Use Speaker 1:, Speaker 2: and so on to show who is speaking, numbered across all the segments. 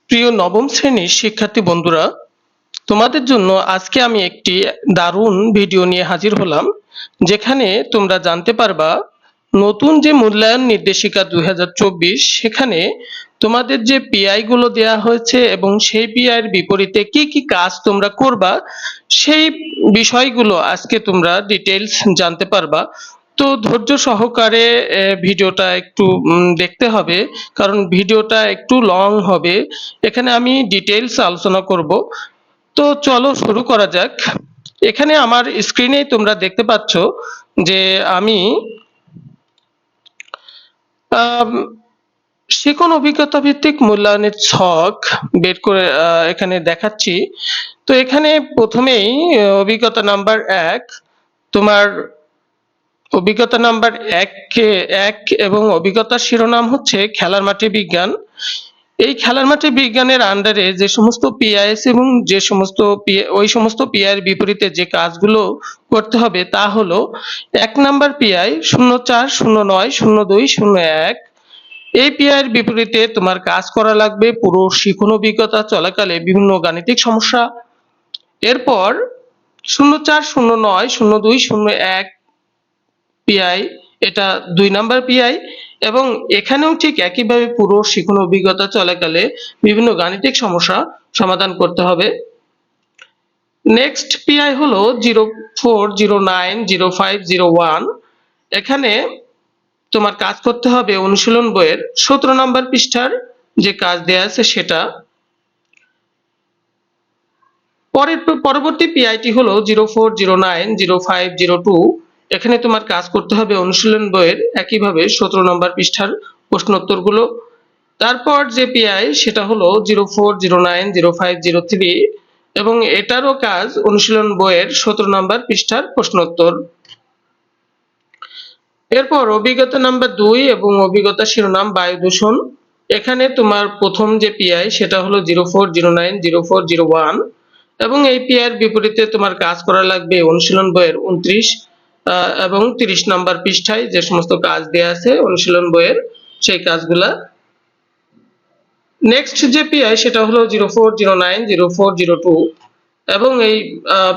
Speaker 1: প্রিয় নবম শ্রেণীর শিক্ষার্থী বন্ধুরা, তোমাদের জন্য আজকে আমি একটি দারুণ ভিডিও নিয়ে হাজির হলাম, যেখানে তোমরা জানতে পারবা নতুন যে মূল্যায়ন নির্দেশিকা 2024 সেখানে তোমাদের যে পিআই গুলো দেয়া হয়েছে এবং সেই পিআই এর বিপরীতে কি কি কাজ তোমরা করবা সেই বিষয়গুলো আজকে তোমরা ডিটেইলস জানতে পারবা। তো ধৈর্য সহকারে ভিডিওটা একটু দেখতে হবে, কারণ ভিডিওটা একটু লং হবে। এখানে আমি ডিটেইলস আলোচনা করব। তো চলো শুরু করা যাক। এখানে আমার স্ক্রিনে তোমরা দেখতে পাচ্ছ যে আমি আম, শিখন অভিজ্ঞতা ভিত্তিক মূল্যায়নের ছক বের করে এখানে দেখাচ্ছি। তো এখানে প্রথমেই অভিজ্ঞতা নাম্বার 1, তোমার অভিজ্ঞতা নাম্বার 1 এবং অভিজ্ঞতার শিরোনাম হচ্ছে খেলার মাঠে বিজ্ঞান। এই খেলার মাঠে বিজ্ঞানের আন্ডারে যে সমস্ত পিআইএস এবং যে সমস্ত ওই সমস্ত পিআই এর বিপরীতে যে কাজগুলো করতে হবে তা হলো 1 নাম্বার পিআই 04090201। এই পিআই এর বিপরীতে তোমার কাজ করা লাগবে পুরো শিখন অভিজ্ঞতা চলাকালে বিভিন্ন গাণিতিক সমস্যা। এরপর 04090201 পিআই, এটা 2 নাম্বার পিআই, এবং এখানেও ঠিক একইভাবে পুরো শিখন অভিজ্ঞতা চলাকালে বিভিন্ন গাণিতিক সমস্যা সমাধান করতে হবে। নেক্সট পিআই হলো 04090501। এখানে তোমার কাজ করতে হবে অনুশীলন বইয়ের 17 নাম্বার পৃষ্ঠার যে কাজ দেয়া আছে সেটা। পরবর্তী পিআইটি হলো 04090502। এখানে তোমার কাজ করতে হবে অনুশীলন বইয়ের একইভাবে 17 নম্বর পৃষ্ঠার প্রশ্নোত্তরগুলো। তারপর যে পিআই সেটা হলো 04090503, এবং এটারও কাজ অনুশীলন বইয়ের 17 নম্বর পৃষ্ঠার প্রশ্নোত্তর। এরপর অভিজ্ঞতা নাম্বার 2 এবং অভিজ্ঞতা শিরোনাম বায়ু দূষণ। এখানে তোমার প্রথম যে পিআই সেটা হলো 04090401, এবং এই পিআই এর বিপরীতে তোমার কাজ করা লাগবে অনুশীলন বইয়ের 29 এবং 30 নাম্বার পৃষ্ঠায় যে সমস্ত কাজ দেয়া আছে অনুশীলন বইয়ের সেই কাজগুলা। নেক্সট যে পিআই সেটা হলো 04090402, এবং এই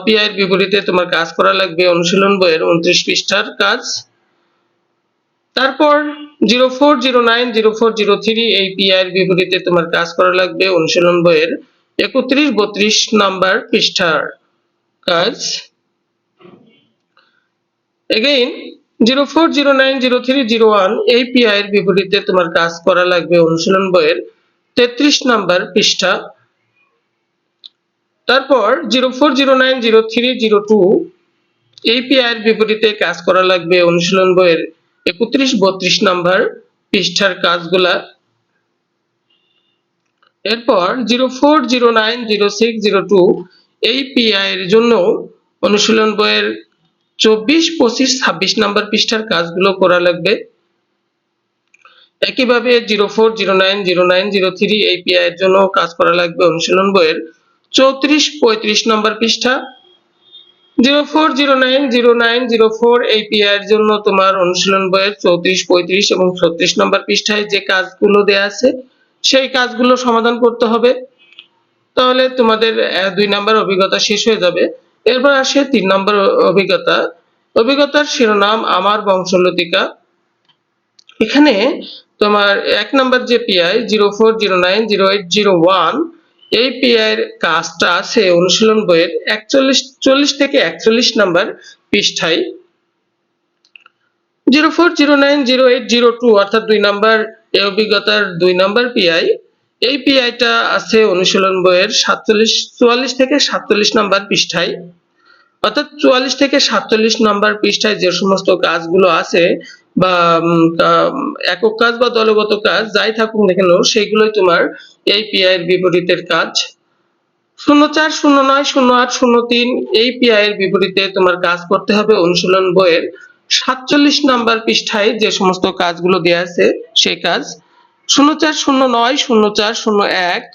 Speaker 1: পিআই এর বিপরীতে তোমার কাজ করা লাগবে অনুশীলন বইয়ের 29 পৃষ্ঠার কাজ। তারপর 04090403 এই পিআই এর বিপরীতে তোমার কাজ করা লাগবে অনুশীলন বইয়ের 31-32 নাম্বার পৃষ্ঠার কাজ। এগেইন 04090301 এই পিআই এর বিপরীতে তোমার কাজ করা লাগবে অনুশীলন বইয়ের 33 নাম্বার পৃষ্ঠা। তারপর 04090302 এই পিআই এর বিপরীতে কাজ করা লাগবে অনুশীলন বইয়ের 31-32 নাম্বার পৃষ্ঠার কাজগুলা। এরপর 04090602 এই পিআই এর জন্য অনুশীলন বইয়ের 24, 25, 26 নাম্বার পৃষ্ঠার কাজগুলো করা লাগবে। একইভাবে 04090903 এই পিআই এর জন্য কাজ করা লাগবে অনুশীলন বইয়ের 34, 35 নাম্বার পৃষ্ঠা। 04090904 এই পিআই এর জন্য তোমার অনুশীলন বইয়ের 34, 35 এবং 36 নাম্বার পৃষ্ঠায় যে কাজগুলো দেয়া আছে সেই কাজগুলো সমাধান করতে হবে। তাহলে তোমাদের 2 নাম্বার অভিজ্ঞতা শেষ হয়ে যাবে। এরপর আসে 3 নাম্বার অভিজ্ঞতা। অভিজ্ঞতার শিরোনাম আমার বংশলতিকা। এখানে তোমার 1 নাম্বার যে পিআই 04090801 এই পিআই এর কাজটা আছে অনুশীলন বইয়ের 40 থেকে 41 নাম্বার পৃষ্ঠায়। 04090802 অর্থাৎ 2 নাম্বার এই অভিজ্ঞতার 2 নাম্বার পিআই, এই পিআইটা আছে অনুশীলন বইয়ের 44 থেকে 47 নাম্বার পৃষ্ঠায়। অর্থাৎ 44 থেকে 47 নাম্বার পৃষ্ঠায় যে সমস্ত কাজগুলো আছে বা একক কাজ বা দলগত কাজ যাই থাকুক না কেন সেগুলোই তোমার এই পিআই এর বিপরীতের কাজ। 04090803 এই পিআই এর বিপরীতে তোমার কাজ করতে হবে অনুশীলন বইয়ের 47 নাম্বার পৃষ্ঠায় যে সমস্ত কাজগুলো দেয়া আছে সেই কাজ। 04090401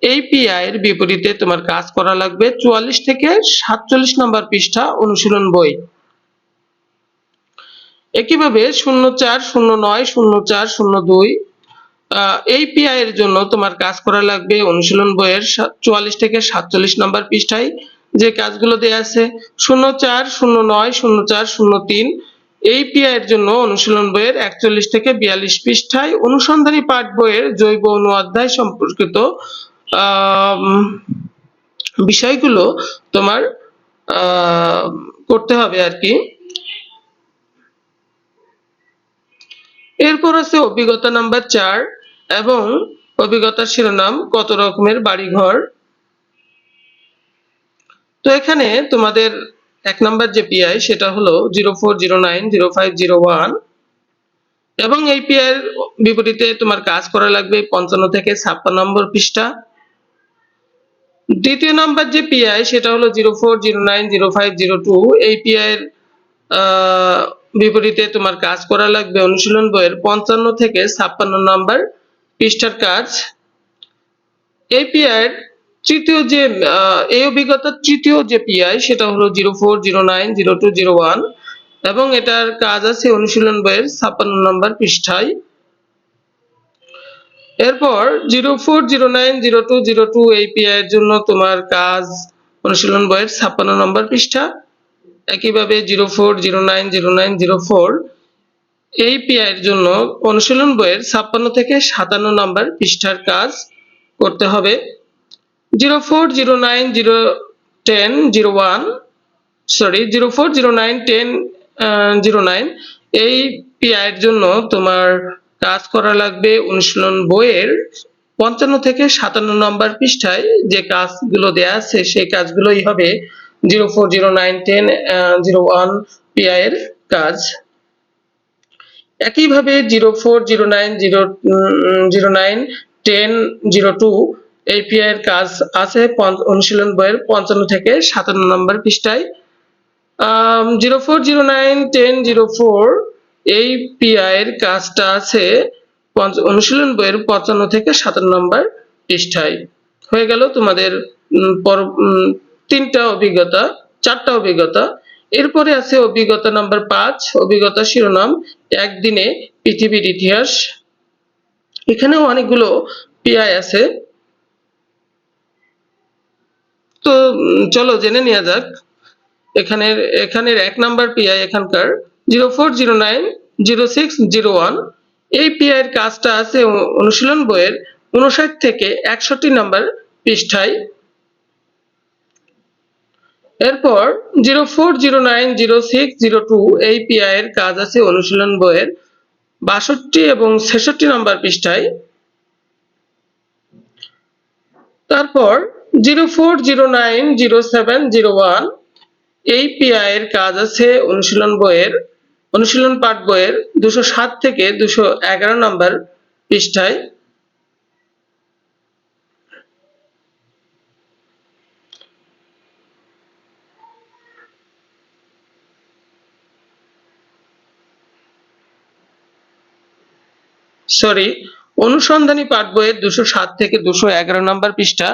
Speaker 1: এই পিআই এর বিপরীতে তোমার কাজ করা লাগবে 44 থেকে 47 নাম্বার পৃষ্ঠা অনুশীলন বই। একইভাবে 04090402 এই পিআই এর জন্য তোমার কাজ করা লাগবে অনুশীলন বইয়ের 44 থেকে 47 নম্বর পৃষ্ঠায় যে কাজগুলো দেয়া আছে 04, 09, 04, 03 এই পিআই এর জন্য অনুশীলন বইয়ের 41 থেকে 42 পৃষ্ঠায় অনুসন্ধানী পাঠ বইয়ের জৈব অণু অধ্যায় সম্পর্কিত বিষয়গুলো তোমার করতে হবে আর কি। এরপর আছে অভিজ্ঞতা নাম্বার 4 এবং অভিজ্ঞতার শিরোনাম কত রকমের বাড়িঘর। তো এখানে তোমাদের 1 নাম্বার যে পিআই সেটা হলো 04090501 এবং এই পিআই এর বিপরীতে তোমার কাজ করা লাগবে 55 থেকে 56 নম্বর পৃষ্ঠা। দ্বিতীয় নাম্বার যে পিআই সেটা হলো 04090502 এই পিআই এর বিপরীতে তোমার কাজ করা লাগবে অনুশীলন বইয়ের 55 থেকে 56 নম্বর পৃষ্ঠার কাজ। এই পিআই এর তৃতীয় যে এই অভিজ্ঞতার তৃতীয় যে পিআই সেটা হলো 04090201 এবং এটার কাজ আছে অনুশীলন বইয়ের 56 নম্বর পৃষ্ঠায়। এরপর 04090202 এই পিআই এর জন্য তোমার কাজ অনুশীলন বইয়ের 56 নম্বর পৃষ্ঠা। একইভাবে 04090904 এই পিআই এর জন্য অনুশীলন বইয়ের 56 থেকে 57 নম্বর পৃষ্ঠার কাজ করতে হবে। 04091009 এই পিআই এর জন্য তোমার কাজ করা লাগবে অনুশীলন বইয়ের 55 থেকে 57 নম্বর পৃষ্ঠায় যে কাজগুলো দেয়া আছে সেই কাজগুলোই হবে 04091001 পিআই এর কাজ। একইভাবে 04091002 এই পিআই এর কাজ আছে অনুশীলন বইয়ের 55 থেকে 57 নম্বর পৃষ্ঠায়। 04091004 এই পিআই এর কাজটা আছে অনুশীলন বইয়ের 55 থেকে 57 নম্বর পৃষ্ঠায়। হয়ে গেল তোমাদের তিনটা অভিজ্ঞতা, চারটা অভিজ্ঞতা। এরপরে আছে অভিজ্ঞতা নাম্বার 5, অভিজ্ঞতা শিরোনাম একদিনে পৃথিবীর ইতিহাস। এখানেও অনেকগুলো পিআই আছে, তো চলো জেনে নেওয়া যাক। এখানের 1 নাম্বার পিআই এখানকার 04090601 এই পিআই এর কাজটা আছে অনুশীলন বইয়ের 59 থেকে 61 নম্বর পৃষ্ঠায়। এরপর 04090602 এই পিআই এর কাজ আছে অনুশীলন বইয়ের 62 এবং 66 নম্বর পৃষ্ঠায়। তারপর 04090701 এই পিআই এর কাজ আছে অনুশীলন পাঠ বইয়ের 207 থেকে 211 নম্বর পৃষ্ঠায়। অনুসন্ধানী পাঠ বইয়ের 207 থেকে 211 নম্বর পৃষ্ঠা।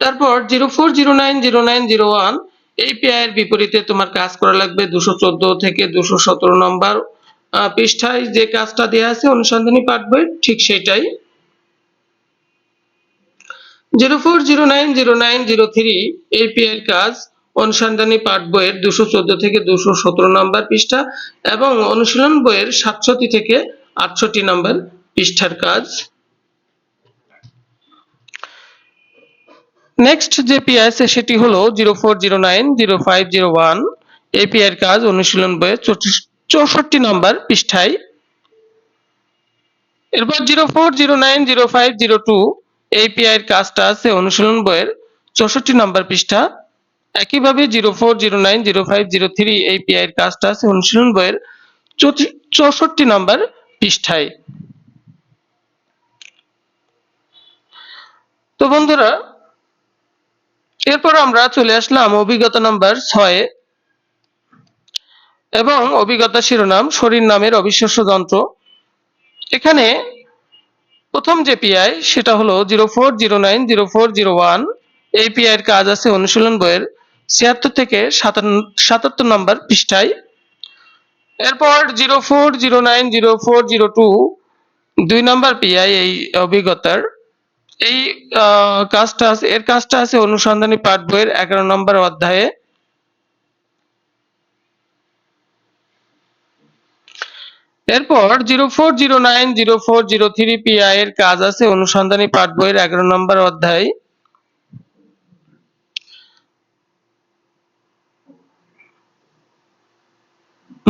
Speaker 1: তারপর 04090901 এই পিআই এর বিপরীতে তোমার কাজ করা লাগবে 214 থেকে 217 নম্বর পৃষ্ঠায় যে কাজটা দেয়া আছে অনুসন্ধানী পাঠ বই ঠিক সেটাই। 04090903 এই পিআই এর কাজ অনুসন্ধানী পাঠ বইয়ের 214 থেকে 217 নম্বর পৃষ্ঠা এবং অনুশীলন বইয়ের 67 থেকে 68 নম্বর পৃষ্ঠার কাজ। নেক্সট যে পিআই আছে সেটি হলো 04090501 এই পিআই এর কাজ অনুশীলন বইয়ের 64 নম্বর পৃষ্ঠায়। এরপর 04090502 এই পিআই এর কাজটা আছে অনুশীলন বইয়ের 64 নম্বর পৃষ্ঠা। একইভাবে 04090503 এই পিআই এর কাজটা আছে অনুশীলন বইয়ের 64 নম্বর পৃষ্ঠায়। তো বন্ধুরা, এরপর আমরা চলে আসলাম অভিজ্ঞতা নাম্বার 6 এবং অভিজ্ঞতা শিরোনাম শরীর নামের অবিশ্বাস্য যন্ত্র। এখানে প্রথম যে পিআই সেটা হলো 04090401 এই পিআই এর কাজ আছে অনুশীলন বইয়ের 76 থেকে 77 নম্বর পৃষ্ঠায়। এরপর 04090402 2 নম্বর পিআই এই অভিজ্ঞতার এই কাজটা আছে অনুসন্ধানী পাঠ বইয়ের 11 নম্বর অধ্যায়ে। এরপর 04090403 পিআই এর কাজ আছে অনুসন্ধানী পাঠ বইয়ের 11 নম্বর অধ্যায়।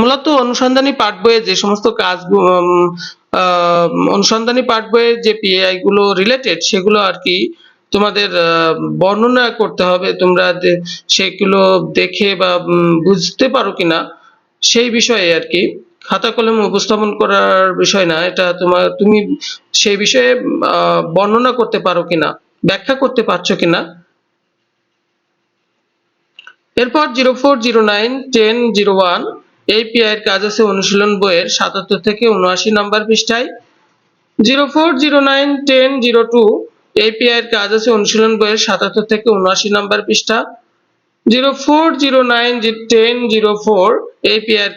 Speaker 1: মূলত অনুসন্ধানী পাঠ বইয়ে যে সমস্ত কাজ অনুসন্ধানী পাঠ বইয়ের যে পিআই গুলো রিলেটেড সেগুলো আর কি তোমাদের বর্ণনা করতে হবে, তোমরা সেগুলো দেখে বা বুঝতে পারো কিনা সেই বিষয়ে আর কি। খাতা কলমে উপস্থাপন করার বিষয় না এটা, তুমি সেই বিষয়ে বর্ণনা করতে পারো কিনা, ব্যাখ্যা করতে পারছো কিনা। এরপর 04091001 এই পিআই এর কাজ আছে অনুশীলন বইয়ের 77 থেকে 79 নম্বর পৃষ্ঠায়। 04091002 এই পিআই এর কাজ আছে অনুশীলন বইয়ের 77 থেকে 79 নম্বর পৃষ্ঠা। 04091004 এই পিআই এর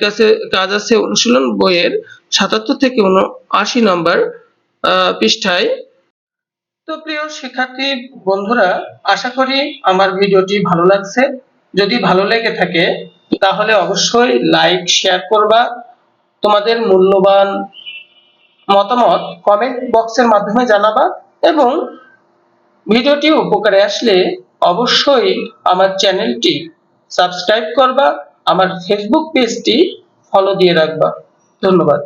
Speaker 1: কাজ আছে অনুশীলন বইয়ের 77 থেকে 79 নম্বর পৃষ্ঠায়। তো প্রিয় শিক্ষার্থী বন্ধুরা, আশা করি আমার ভিডিওটি ভালো লাগছে। যদি ভালো লেগে থাকে তাহলে অবশ্যই লাইক শেয়ার করবা, তোমাদের মূল্যবান মতামত কমেন্ট বক্সের মাধ্যমে জানাবা এবং ভিডিওটি উপকারে আসলে অবশ্যই আমার চ্যানেলটি সাবস্ক্রাইব করবা, আমার ফেসবুক পেজটি ফলো দিয়ে রাখবা। ধন্যবাদ।